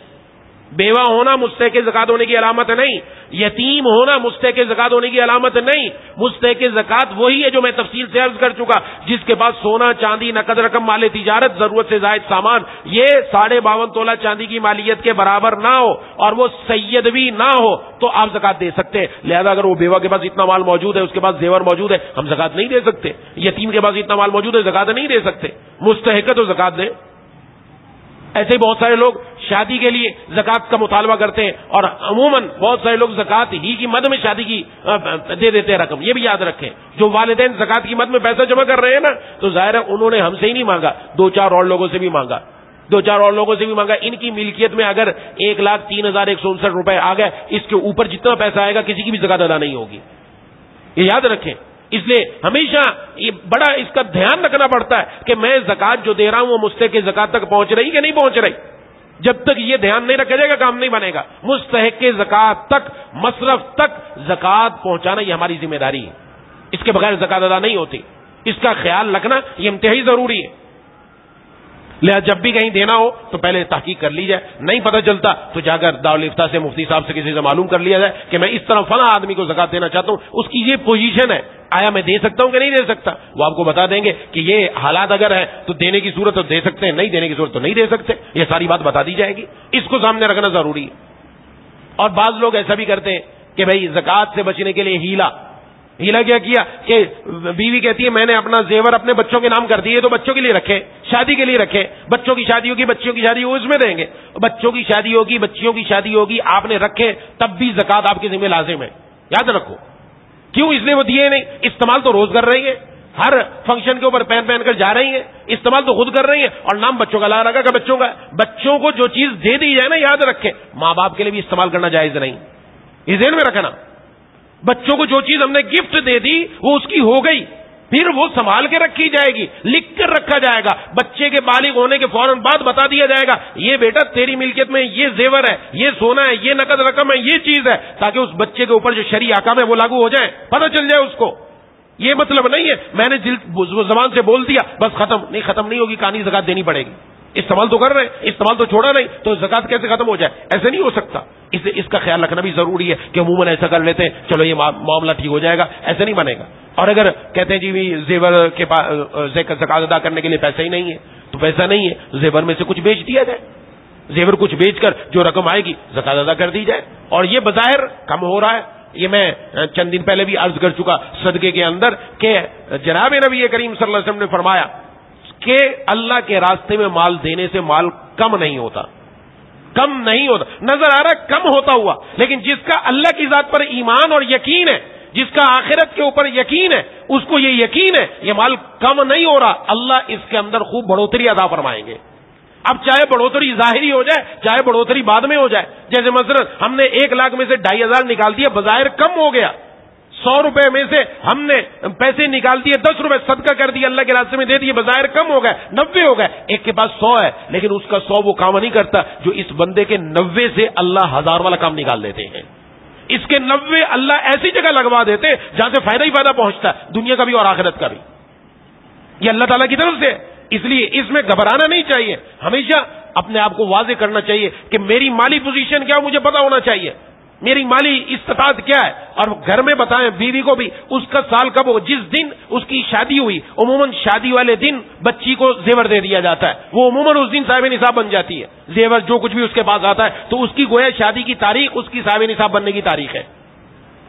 بیوہ ہونا مستحق زکات ہونے کی علامت نہیں. یتیم ہونا مستحق زکات ہونے کی علامت نہیں. مستحق زکات وہی ہے جو میں تفصیل سے عرض کر چکا, جس کے پاس سونا چاندی نقد رقم مال تجارت ضرورت سے زائد سامان یہ 52.5 تولہ چاندی کی مالیت کے برابر نہ ہو اور وہ سید بھی نہ ہو تو آپ زکات دے سکتے ہیں. لہذا اگر وہ بیوہ کے پاس اتنا مال موجود ہے, اس کے پاس زیور موجود ہے, ہم زکات نہیں دے سکتے. یتیم کے پاس اتنا مال موجود ہے, زکات نہیں دے سکتے. مستحق ہے تو زکات دیں. ایسے بہت سارے لوگ شادی کے لیے زکات کا مطالبہ کرتے ہیں اور عموماً بہت سارے لوگ زکات ہی کی مد میں شادی کی دے دیتے ہیں رقم. یہ بھی یاد رکھیں, جو والدین زکات کی مد میں پیسہ جمع کر رہے ہیں نا, تو ظاہر ہے انہوں نے ہم سے ہی نہیں مانگا, 2-4 اور لوگوں سے بھی مانگا, 2-4 اور لوگوں سے بھی مانگا. ان کی ملکیت میں اگر 1,03,159 روپے آ گئے, اس کے اوپر جتنا پیسہ آئے گا کسی کی بھی زکات ادا نہیں ہوگی. یہ یاد رکھیں. اس لیے ہمیشہ یہ بڑا اس کا دھیان رکھنا پڑتا ہے کہ میں زکات جو دے رہا ہوں وہ مستحق زکات تک پہنچ رہی کہ نہیں پہنچ رہی. جب تک یہ دھیان نہیں رکھا جائے گا کام نہیں بنے گا. مستحق زکات تک, مصرف تک زکات پہنچانا یہ ہماری ذمہ داری ہے. اس کے بغیر زکات ادا نہیں ہوتی. اس کا خیال رکھنا یہ انتہائی ضروری ہے. لہذا جب بھی کہیں دینا ہو تو پہلے تحقیق کر لی جائے. نہیں پتہ چلتا تو جا کر دارالفتہ سے, مفتی صاحب سے, کسی سے معلوم کر لیا جائے کہ میں اس طرح فلاں آدمی کو زکات دینا چاہتا ہوں, اس کی یہ پوزیشن ہے, آیا میں دے سکتا ہوں کہ نہیں دے سکتا. وہ آپ کو بتا دیں گے کہ یہ حالات اگر ہے تو دینے کی صورت تو دے سکتے ہیں, نہیں دینے کی صورت تو نہیں دے سکتے. یہ ساری بات بتا دی جائے گی. اس کو سامنے رکھنا ضروری ہے. اور بعض لوگ ایسا بھی کرتے ہیں کہ بھائی زکات سے بچنے کے لیے ہیلا کیا کہ بیوی کہتی ہے میں نے اپنا زیور اپنے بچوں کے نام کر دیے تو بچوں کے لیے رکھے, شادی کے لیے رکھے, بچوں کی شادی ہوگی, بچیوں کی شادی ہوگی, اس میں دیں گے. بچوں کی شادی ہوگی, بچیوں کی شادی ہوگی, آپ نے رکھے تب بھی زکات آپ کے ذمہ لازم ہے. یاد رکھو. کیوں؟ اس لیے وہ دیے نہیں. استعمال تو روز کر رہی ہیں, ہر فنکشن کے اوپر پہن کر جا رہی ہیں, استعمال تو خود کر رہی ہیں اور نام بچوں کا لا رکھا کہ بچوں کا. بچوں کو جو چیز دے دی جائے نا, یاد رکھے ماں باپ کے لیے بھی استعمال کرنا جائز نہیں. یہ ذہن میں رکھنا. بچوں کو جو چیز ہم نے گفٹ دے دی وہ اس کی ہو گئی, پھر وہ سنبھال کے رکھی جائے گی, لکھ کر رکھا جائے گا. بچے کے بالغ ہونے کے فوراً بعد بتا دیا جائے گا یہ بیٹا تیری ملکیت میں یہ زیور ہے, یہ سونا ہے, یہ نقد رقم ہے, یہ چیز ہے, تاکہ اس بچے کے اوپر جو شرعی احکام ہے وہ لاگو ہو جائے, پتہ چل جائے اس کو. یہ مطلب نہیں ہے میں نے زبان سے بول دیا بس ختم نہیں ہوگی کہانی, زکات دینی پڑے گی. استعمال تو کر رہے ہیں, استعمال تو چھوڑا نہیں, تو زکات کیسے ختم ہو جائے؟ ایسے نہیں ہو سکتا. اس کا خیال رکھنا بھی ضروری ہے کہ عموماً ایسا کر لیتے ہیں چلو یہ معاملہ ٹھیک ہو جائے گا, ایسے نہیں بنے گا. اور اگر کہتے ہیں جی زیور کے پاس زکات ادا کرنے کے لیے پیسہ ہی نہیں ہے, تو پیسہ نہیں ہے, زیور میں سے کچھ بیچ دیا جائے. زیور کچھ بیچ کر جو رقم آئے گی زکات ادا کر دی جائے. اور یہ بظاہر کم ہو رہا ہے. یہ میں چند دن پہلے بھی عرض کر چکا صدقے کے اندر کہ جناب نبی کریم صلی اللہ علیہ وسلم نے فرمایا کہ اللہ کے راستے میں مال دینے سے مال کم نہیں ہوتا. نظر آ رہا ہے کم ہوتا ہوا, لیکن جس کا اللہ کی ذات پر ایمان اور یقین ہے, جس کا آخرت کے اوپر یقین ہے, اس کو یہ یقین ہے یہ مال کم نہیں ہو رہا, اللہ اس کے اندر خوب بڑھوتری عطا فرمائیں گے. اب چاہے بڑھوتری ظاہری ہو جائے چاہے بڑھوتری بعد میں ہو جائے. جیسے مثلا ہم نے 1 لاکھ میں سے 2,500 نکال دیا, بظاہر کم ہو گیا. 100 روپے میں سے ہم نے پیسے نکال دیے, 10 روپے صدقہ کر دیے, اللہ کے راستے میں دے دیے, بظاہر کم ہو گئے, 90 ہو گئے. ایک کے پاس 100 ہے لیکن اس کا 100 وہ کام نہیں کرتا جو اس بندے کے 90 سے اللہ 1000 والا کام نکال دیتے ہیں. اس کے 90 اللہ ایسی جگہ لگوا دیتے جہاں سے فائدہ ہی فائدہ پہنچتا ہے, دنیا کا بھی اور آخرت کا بھی. یہ اللہ تعالیٰ کی طرف سے. اس لیے اس میں گھبرانا نہیں چاہیے. ہمیشہ اپنے آپ کو واضح کرنا چاہیے کہ میری مالی پوزیشن کیا, مجھے پتا ہونا چاہیے میری مالی استطاعت کیا ہے. اور گھر میں بتائیں بیوی کو بھی اس کا سال کب ہو, جس دن اس کی شادی ہوئی, عموماً شادی والے دن بچی کو زیور دے دیا جاتا ہے. وہ عموماً اس دن صاحب نصاب بن جاتی ہے. زیور جو کچھ بھی اس کے پاس آتا ہے تو اس کی گویا شادی کی تاریخ اس کی صاحب نصاب بننے کی تاریخ ہے.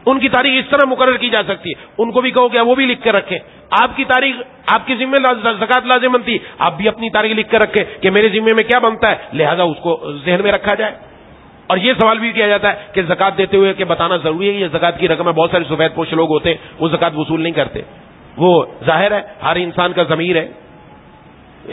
ان کی تاریخ اس طرح مقرر کی جا سکتی ہے. ان کو بھی کہو کہ وہ بھی لکھ کر رکھیں. آپ کی تاریخ آپ کے ذمہ زکات لازم بنتی, آپ بھی اپنی تاریخ لکھ کر رکھیں کہ میرے ذمے میں کیا بنتا ہے, لہذا اس کو ذہن میں رکھا جائے. اور یہ سوال بھی کیا جاتا ہے کہ زکات دیتے ہوئے کہ بتانا ضروری ہے کہ یہ زکات کی رقم ہے. بہت سارے سفید پوش لوگ ہوتے ہیں وہ زکات وصول نہیں کرتے. وہ ظاہر ہے ہر انسان کا ضمیر ہے،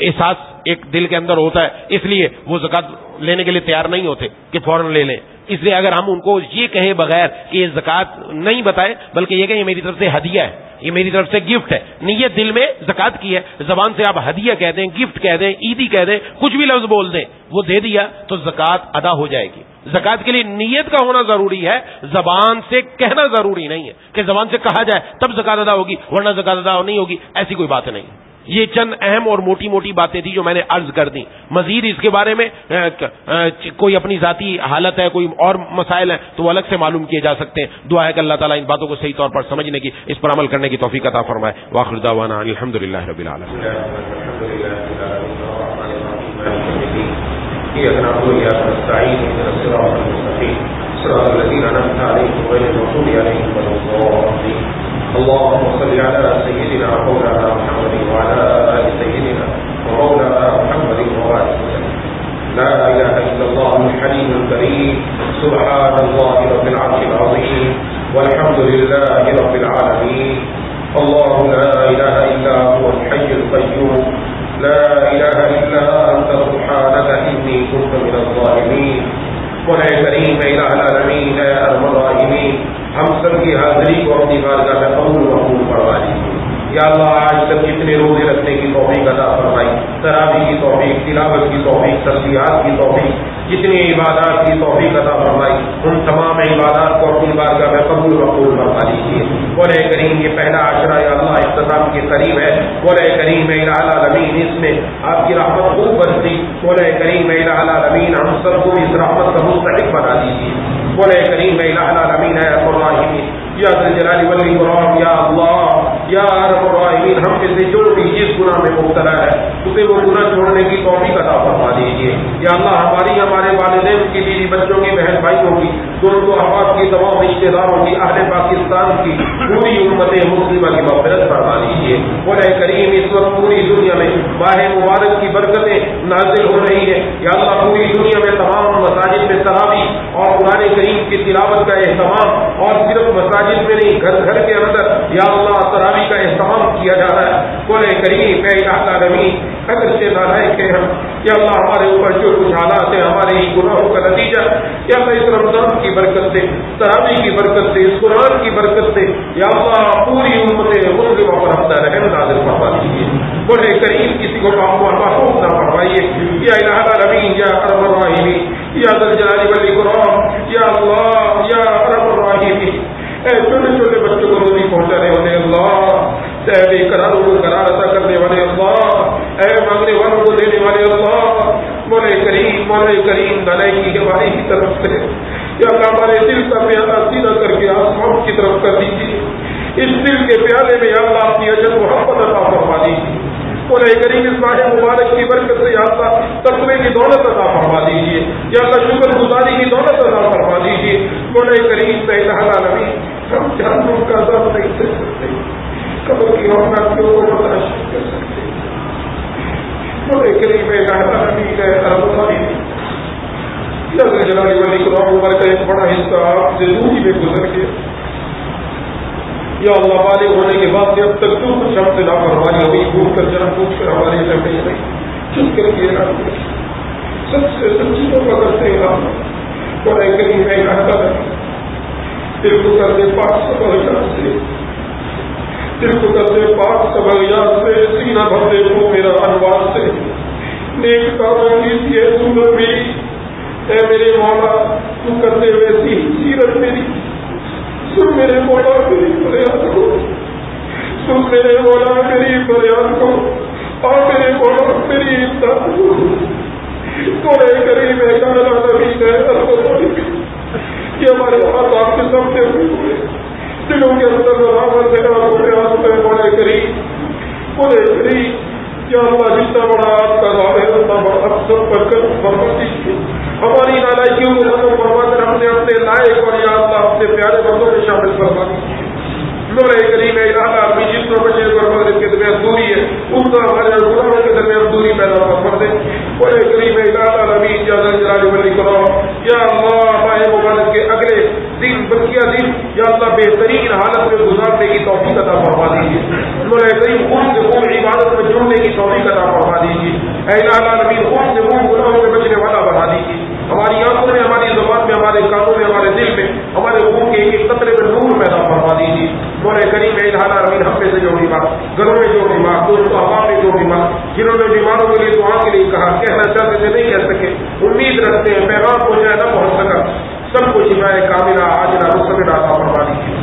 احساس ایک دل کے اندر ہوتا ہے، اس لیے وہ زکات لینے کے لیے تیار نہیں ہوتے کہ فوراً لے لیں. اس لیے اگر ہم ان کو یہ کہیں بغیر کہ یہ زکات نہیں بتائیں، بلکہ یہ کہ یہ میری طرف سے ہدیہ ہے، یہ میری طرف سے گفٹ ہے، نیت دل میں زکات کی ہے، زبان سے آپ ہدیہ کہہ دیں، گفٹ کہہ دیں، عیدی کہہ دیں، کچھ بھی لفظ بول دیں، وہ دے دیا تو زکات ادا ہو جائے گی. زکات کے لیے نیت کا ہونا ضروری ہے، زبان سے کہنا ضروری نہیں ہے کہ زبان سے کہا جائے تب زکات ادا ہوگی ورنہ زکات ادا نہیں ہوگی، ایسی کوئی بات نہیں. یہ چند اہم اور موٹی موٹی باتیں تھی جو میں نے عرض کر دی. مزید اس کے بارے میں کوئی اپنی ذاتی حالت ہے، کوئی اور مسائل ہیں تو وہ الگ سے معلوم کیے جا سکتے ہیں. دعا ہے کہ اللہ تعالیٰ ان باتوں کو صحیح طور پر سمجھنے کی، اس پر عمل کرنے کی توفیق عطا فرمائے. وآخر دعوانا الحمدللہ رب العالمین. اللهم صل على سيدنا مولانا محمد وعلى آل سيدنا ومولانا محمد وبارك وسلم. لا إله إلا الله الحليم الكريم سبحان الله رب العرش العظيم والحمد لله رب العالمين. الله لا إله إلا هو الحي القيوم لا إله إلا أنت سبحانك إني كنت من الظالمين. مولا کریم الہ العالمین اے ارحم الراحمین، ہم سب کی حاضری کو اپنی بارگاہ میں قبول مقبول فرما لیجیے. یا اللہ آج تک جتنے روزے رکھنے کی توفیق عطا فرمائی، تراویح کی توفیق، تلاوت کی توفیق، تسبیحات کی توفیق، جتنی عبادات کی توفیق عطا فرمائی، ان تمام عبادات کو اپنی بارگاہ میں قبول مقبول فرما لیجیے. مولا کریم یہ پہلا عشرہ یا اللہ اختتام کے قریب ہے، مولا کریم الہ العالمین اس میں آپ کی رحمت خوب برسی. مولا کریم الہ العالمین ہم سب کو اس رحمت کا مستحق بنا دیجیے. مولا کریم الہ العالمین اے ارحم الراحمین یا ذی الجلال والاکرام، یا اللہ یا ارحم الراحمین ہم میں سے جو بھی جس گناہ میں مبتلا ہے اسے وہ گناہ چھوڑنے کی توفیق عطا فرما دیجیے. یا اللہ ہماری ہمارے والدین کی، بیوی بچوں کی، بہن بھائیوں کی، دوستوں احباب کی، تمام رشتے داروں کی، اہل پاکستان کی، پوری امت مسلمہ کی مغفرت فرما دیجیے. مولا کریم اس وقت پوری دنیا میں ماہ مبارک کی برکتیں نازل ہو رہی ہے. یا اللہ پوری دنیا میں تمام مساجد میں تراویح اور قرآن کریم کی تلاوت کا اہتمام، اور صرف مساجد میں نہیں گھر گھر کے اندر یا اللہ تراویح کا اہتمام کیا جا رہا ہے. مولا کریم اے الہ العالمین اگر سے نالائق ہیں ہم، یا اللہ ہمارے اوپر جو کچھ حالات ہیں ہمارے ہی گناہوں کا نتیجہ، یا اللہ اس رمضان کی برکت سے، تراویح کی برکت سے، اس قرآن کی برکت سے یا اللہ پوری امت مسلمہ پر اپنا رحم نازل فرما دیجیے. مولا کریم کسی کو محفوظ نہ فرمائیے. یا الہ العالمین یا ارحم الراحمین یا ذی الجلال والاکرام یا اللہ یا ارحم الراحمین اے چھوٹے چھوٹے بچوں کو روزی پہنچانے والے اللہ، اے بے قراروں کو قرار عطا کرنے والے اللہ، اے مانگنے والوں کو دینے والے اللہ. مولا کریم نالائکی ہماری کی طرف سے یا اللہ ہمارے دل کا پیالہ سیدھا کر کے آسمان کی طرف کر دیجیے. اس دل کے پیالے میں یا اللہ اپنی اجر محبت عطا فرما دیجیے. مولا کریم اس ماہ مبارک کی برکت سے یا اللہ تقوی کی دولت عطا فرما دیجیے. یا اللہ شکر گزاری کی دولت عطا فرما دیجیے. مولا کریم الہ العالمین ہم جانوں کا عذاب نہیں سہ سکتے، قبر کی ہولناکیوں کو برداشت نہیں کر سکتے. مولا کریم الہ العالمین اے ارحم الراحمین یا ذی الجلال والاکرام عمر کا ایک بڑا حصہ آپ سے دوری میں گزر گیا. یا اللہ بالغ ہونے کے بعد اب تک جو کچھ ہم سے لاپرواہی ہوئی، بھول کر جان پوچھ کر ہماری زمین نہیں چپ کر کے سب سے سچی کو پکڑتے ہیں آپ اور ایک کریم میں کہتا ہے دل کو کر دے پاک سبغیات سے، دل کو کر دے پاک سبغیات سے، سینہ بھر دے وہ میرا انوار سے، نیک کاموں کی یہ صورت میری اے میرے مولا تو کر دے ویسی سیرت میری. سن میرے مولا میری فریاد کو، سن میرے مولا میری فریاد کو، اور میرے مولا میری امداد کو. مولا کریم الہ العالمین کہ ہمارے ہاتھ آپ کے سامنے ہوئے دلوں کے اندر مولا کریم کیا اللہ جتنا بڑا آپ کا نام ہے اتنا بڑا افسر پر کر فرما دیجیے. ہماری نالائکیوں کو ختم فرما کر ہم نے اپنے لائق اور یا اللہ اپنے پیارے بندوں میں شامل فرما دیجیے. مولا کریم الہ العالمین جس طرح بشیر اور مغرب کے درمیان دوری ہے اس طرح ہمارے گناہوں کے درمیان دوری پیدا فرما دے. مولا کریم الہ العالمین یا ذی الجلال والاکرام یا اللہ ماہ مبارک کے اگلے دن بقیہ دن یا اللہ بہترین حالت میں گزارنے کی توفیق عطا فرما دیجیے. مولا کریم خون سے خون عبادت میں جڑنے کی توفیق عطا فرما دیجیے. اے الہ العالمین خون سے خون گناہوں سے بچنے والا بنا دیجیے. ہماری آنکھوں میں, ہماری زبان میں, ہمارے کانوں میں, ہمارے دل میں, ہمارے خون کے ایک ایک قطرے میں نور پیدا فرما دیجیے. مولا کریم اے الہ العالمین ہم میں سے جو بیمار, گھروں میں جو بیمار, دوستوں احباب میں جو بیمار, جنہوں نے بیماروں کے لیے دعا کے لیے کہا, کہنا چاہتے تھے نہیں کہہ سکے, امید رکھتے ہیں پیغام پہنچایا نہ پہنچ سکا, سب کو شفا کاملہ عاجلہ مستمر عطا فرما دیجیے.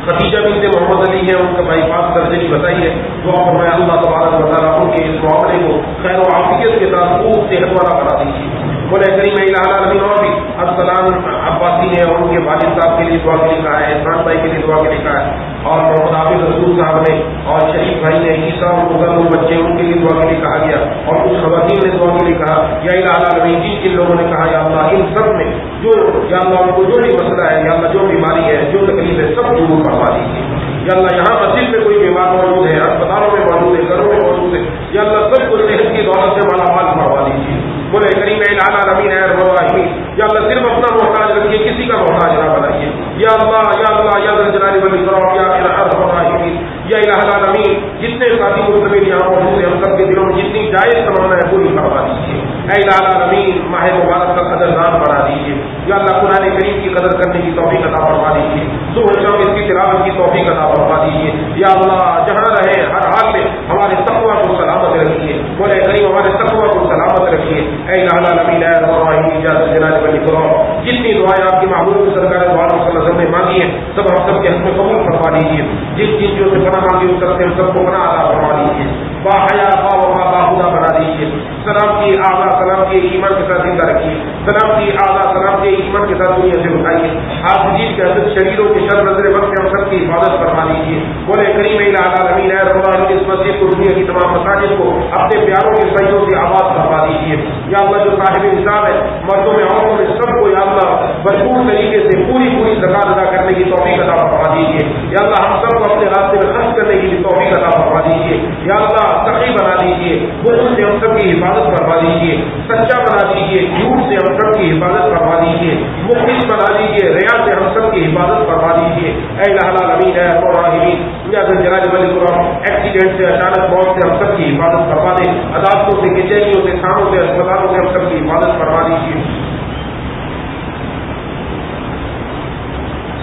خدیجہ بنت محمد علی ہے, ان کا بائی پاس سرجری بتائی ہے, دعا فرمایا اللہ تبارک و تعالیٰ ان کے اس معاملے کو خیر و عافیت کے ساتھ خوب صحت والا بنا دیجیے. بولے کریم الہ العالمین اور بھی ارسلان عباسی نے اور ان کے والد صاحب کے لیے دعا کے لیے کہا ہے, عثمان بھائی کے لیے دعا کے لیے کہا ہے, اور محمد حافظ رسول صاحب نے اور شریف بھائی نے, عیسیٰ اور مغل بچے ان کے لیے دعا کے لیے کہا گیا, اور کچھ خواتین نے دعا کے لیے کہا. یا الہ العالمین جن لوگوں نے کہا یا اللہ ان سب میں جو یا اللہ ان کو جو بھی مسئلہ ہے, یا اللہ جو بیماری ہے, جو تکلیف ہے, سب دور کروا دیجیے. یا اللہ یہاں مسجد میں کوئی بیمار موجود ہے, اسپتالوں میں موجود ہے, گھروں میں موجود ہے, یا اللہ سب کو صحت کی دولت سے مالا مال کروا دیجیے. بولے کریم الہ العالمین اے ارحم الراحمین یا اللہ صرف اپنا محتاج رکھیے, کسی کا محتاج نہ بنائیے. یا اللہ یا اللہ یا ذل جلال والاکرام یا ارحم الراحمین یا الہ العالمین جتنے ساتھی مسلمین یہاں موجود ہیں, ہم سب کے دلوں میں جتنی جائز تمنا ہے پوری کروا دیجیے. اے الہ العالمین ماہ مبارک کا قدردان بنا دیجیے. یا اللہ قرآن کریم کی قدر کرنے کی توفیق عطا فرما دیجیے. صبح شام اس کی تلاوت کی توفیق عطا فرما دیجیے. یا اللہ جہاں رہے ہر حال میں ہمارے تقویٰ کو سلامت رکھیے. بولے کریم ہمارے تقویٰ کو سلامت رکھیے. اے الہ العالمین اے ارحم الراحمین یا ذل جلال والاکرام جتنی دعائیں آپ کی محبوب سرکار دو عالم صلی اللہ علیہ وسلم نے مانگی ہیں, سب ہم سب کے حق میں قبول فرما دیجیے. جن چیزوں سے پناہ مانگی ان سب سے سب کو پناہ عطا فرما دیجیے. با حیا با وفا با خدا بنا دیجیے. سلام کی اعلیٰ سلام کے ایمان کے ساتھ زندہ رکھیے. سلام کی اعلیٰ سلام کے ایمان کے ساتھ دنیا سے اٹھائیے. حافظین کے حضرت شریروں کے شر نظر وقت میں ہم سب کی حفاظت فرما دیجیے. بولے کریم الہ العالمین اے رب العالمین اس مسجد کو, دنیا کی تمام مساجد کو اپنے پیاروں کے سیدوں سے آباد فرما دیجیے. یا اللہ جو صاحب نصاب ہے, مردوں میں عورتوں میں سب کو یا اللہ بھرپور طریقے سے پوری زکات ادا کرنے کی توفیق عطا فرما دیجیے. یا اللہ ہم سب کو اپنے راستے میں خرچ کرنے کی توفیق عطا فرما دیجیے. یا اللہ سخی بنا دیجیے, بخل سے ہم سب کی حفاظت فرما دیجیے, سچا بنا دیجیے, جھوٹ سے ہم سب کی حفاظت فرما دیجیے, مخلص بنا دیجیے, ریا سے ہم سب کی حفاظت فرما دیجیے. اے الہ العالمین اے ارحم الراحمین یا ذل جلال والاکرام ایکسیڈنٹ سے, اچانک موت سے ہم سب کی حفاظت فرما دیں. عدالتوں سے, کچہریوں سے, تھانوں سے, اسپتالوں سے ہم سب کی حفاظت فرما دیجیے.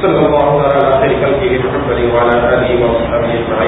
صلی اللہ علیہ وسلم محمد وعلی آلہ وصحبہ اجمعین.